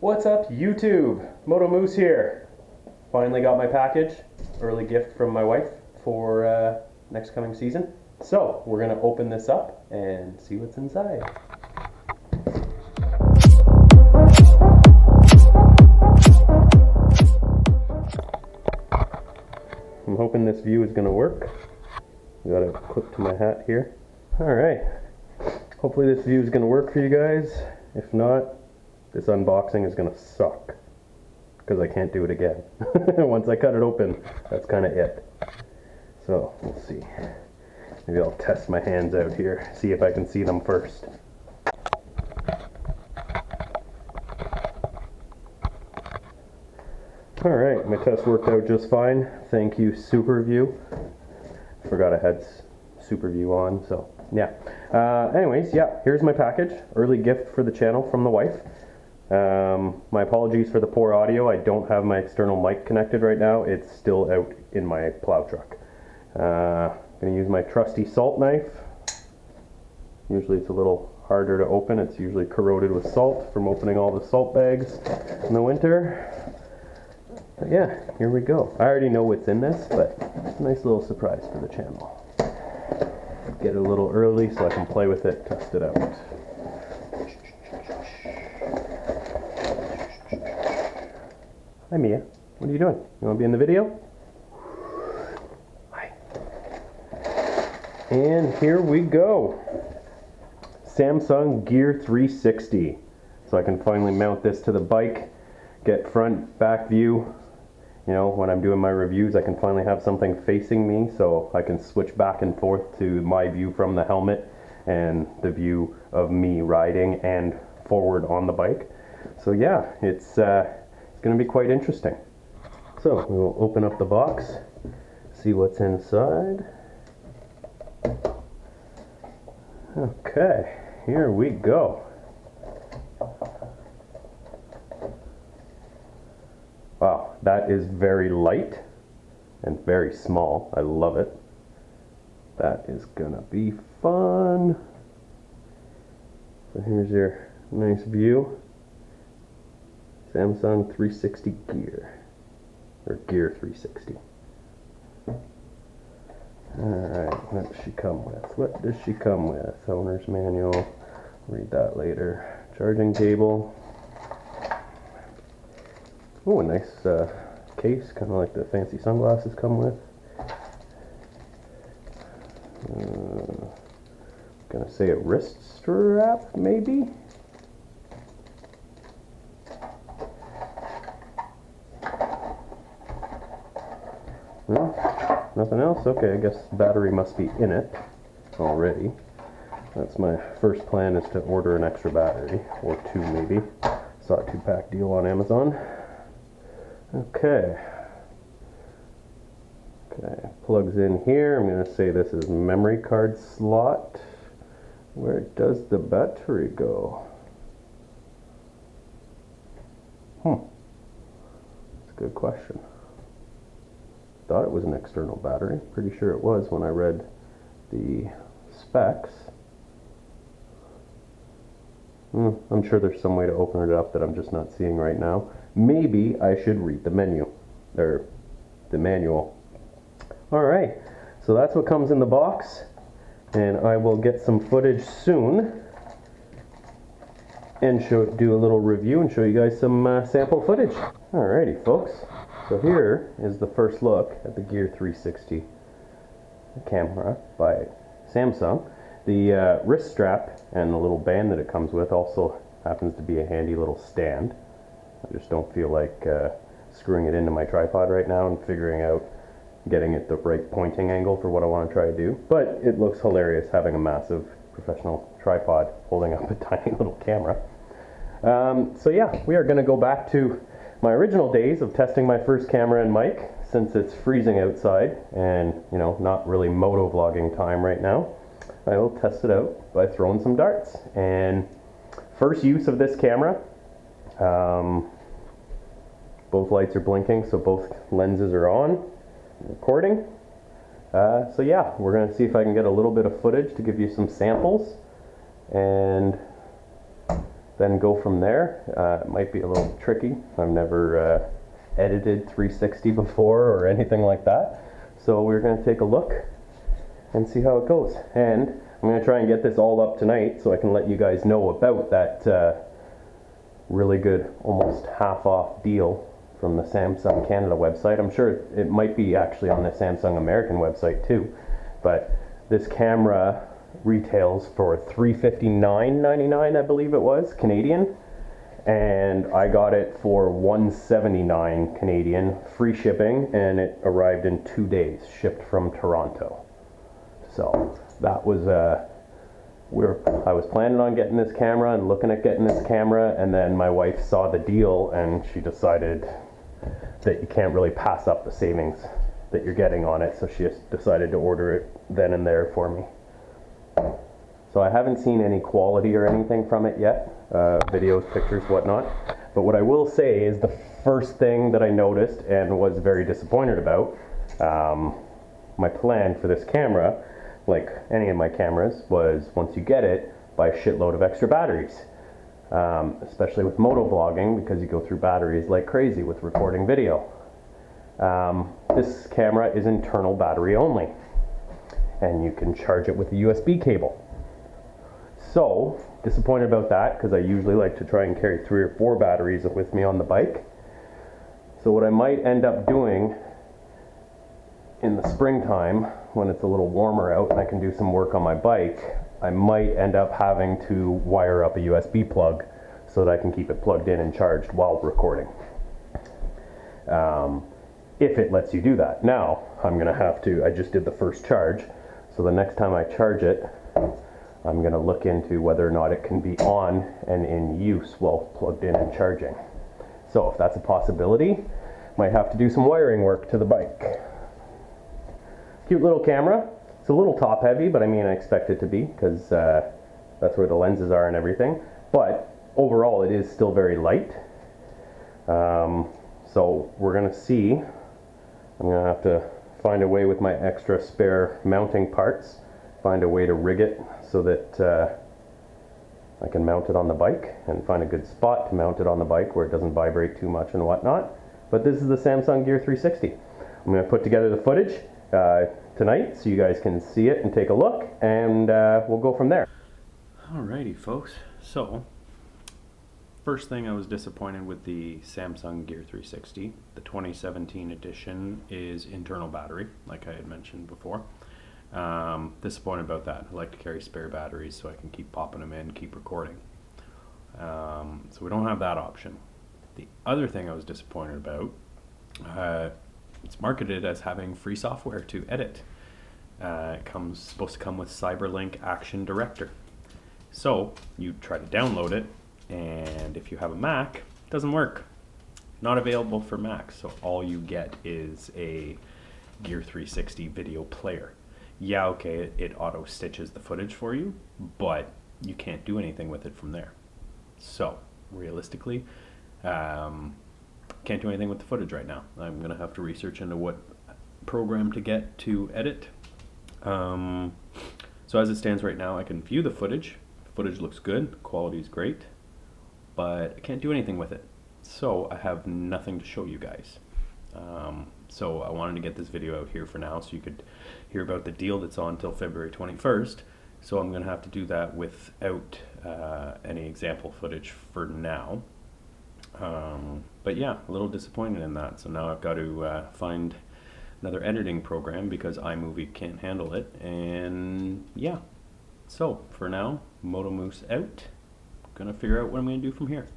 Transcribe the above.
What's up, YouTube? Moto Moose here. Finally got my package. Early gift from my wife for next coming season. So we're gonna open this up and see what's inside. I'm hoping this view is gonna work. Got it clipped to my hat here. Alright. Hopefully this view is gonna work for you guys. If not, this unboxing is gonna suck because I can't do it again. Once I cut it open, that's kind of it. So we'll see. Maybe I'll test my hands out here, see if I can see them first. Alright, my test worked out just fine. Thank you, SuperView. Forgot I had SuperView on, so yeah. Anyways, yeah, here's my package. Early gift for the channel from the wife. My apologies for the poor audio. I don't have my external mic connected right now. It's still out in my plow truck. Gonna use my trusty salt knife. Usually it's a little harder to open. It's usually corroded with salt from opening all the salt bags in the winter. But yeah, here we go. I already know what's in this, but it's a nice little surprise for the channel. Get it a little early so I can play with it, test it out. Hi Mia, what are you doing? You want to be in the video? Hi. And here we go. Samsung Gear 360. So I can finally mount this to the bike, get front, back view. You know, when I'm doing my reviews, I can finally have something facing me so I can switch back and forth to my view from the helmet and the view of me riding and forward on the bike. So yeah, it's going to be quite interesting. So we will open up the box, see what's inside. Okay, here we go. Wow, that is very light and very small. I love it. That is gonna be fun. So here's your nice view. Samsung 360 Gear, or Gear 360. Alright, what does she come with? What does she come with? Owner's manual, read that later. Charging cable. Oh, a nice case, kind of like the fancy sunglasses come with. Gonna say a wrist strap, maybe? No, nothing else? Okay, I guess battery must be in it already. That's my first plan, is to order an extra battery, or two maybe. Saw a 2-pack deal on Amazon. Okay. Okay, plugs in here. I'm going to say this is memory card slot. Where does the battery go? That's a good question. Thought it was an external battery. Pretty sure it was when I read the specs. I'm sure there's some way to open it up that I'm just not seeing right now. Maybe I should read the menu, or the manual. Alright, so that's what comes in the box, and I will get some footage soon and do a little review and show you guys some sample footage. Alrighty folks, so here is the first look at the Gear 360 camera by Samsung. The wrist strap and the little band that it comes with also happens to be a handy little stand. I just don't feel like screwing it into my tripod right now and figuring out getting it the right pointing angle for what I want to try to do. But it looks hilarious having a massive professional tripod holding up a tiny little camera. So yeah, we are going to go back to my original days of testing my first camera and mic, since it's freezing outside and, you know, not really moto vlogging time right now. I will test it out by throwing some darts. And first use of this camera, both lights are blinking, so both lenses are on, recording. So yeah, we're going to see if I can get a little bit of footage to give you some samples, and then go from there. It might be a little tricky. I've never edited 360 before or anything like that. So we're going to take a look and see how it goes. And I'm going to try and get this all up tonight so I can let you guys know about that really good, almost half off deal from the Samsung Canada website. I'm sure it might be actually on the Samsung American website too, but this camera retails for $359.99, I believe it was, Canadian, and I got it for $179 Canadian, free shipping, and it arrived in 2 days, shipped from Toronto. So that was I was planning on getting this camera and looking at getting this camera, and then my wife saw the deal and she decided that you can't really pass up the savings that you're getting on it, so she just decided to order it then and there for me. So I haven't seen any quality or anything from it yet, videos, pictures, whatnot, but what I will say is the first thing that I noticed and was very disappointed about, my plan for this camera, like any of my cameras, was once you get it, buy a shitload of extra batteries. Especially with moto vlogging, because you go through batteries like crazy with recording video. This camera is internal battery only, and you can charge it with a USB cable. So, disappointed about that, because I usually like to try and carry 3 or 4 batteries with me on the bike. So what I might end up doing in the springtime, when it's a little warmer out and I can do some work on my bike, I might end up having to wire up a USB plug so that I can keep it plugged in and charged while recording. If it lets you do that. Now, I'm gonna have to, I just did the first charge, so the next time I charge it, I'm gonna look into whether or not it can be on and in use while plugged in and charging. So if that's a possibility, might have to do some wiring work to the bike. Cute little camera. It's a little top heavy, but I mean, I expect it to be, because that's where the lenses are and everything. But overall, it is still very light. So we're gonna see. I'm gonna have to find a way with my extra spare mounting parts, find a way to rig it so that I can mount it on the bike, and find a good spot to mount it on the bike where it doesn't vibrate too much and whatnot. But this is the Samsung Gear 360. I'm gonna put together the footage tonight so you guys can see it and take a look, and we'll go from there. Alrighty folks, so first thing, I was disappointed with the Samsung Gear 360. The 2017 edition is internal battery, like I had mentioned before. Disappointed about that. I like to carry spare batteries so I can keep popping them in, keep recording. So we don't have that option. The other thing I was disappointed about, it's marketed as having free software to edit. It's supposed to come with CyberLink Action Director. So you try to download it, and if you have a Mac, it doesn't work. Not available for Mac, so all you get is a Gear 360 video player. Yeah, okay, it auto stitches the footage for you, but you can't do anything with it from there. So realistically, can't do anything with the footage right now. I'm gonna have to research into what program to get to edit. So as it stands right now, I can view the footage. Footage looks good, quality is great, but I can't do anything with it. So I have nothing to show you guys. So I wanted to get this video out here for now so you could hear about the deal that's on until February 21st. So I'm gonna have to do that without any example footage for now. But yeah, a little disappointed in that. So now I've got to find another editing program because iMovie can't handle it. And yeah, so for now, Moto Moose out. Gonna figure out what I'm gonna do from here.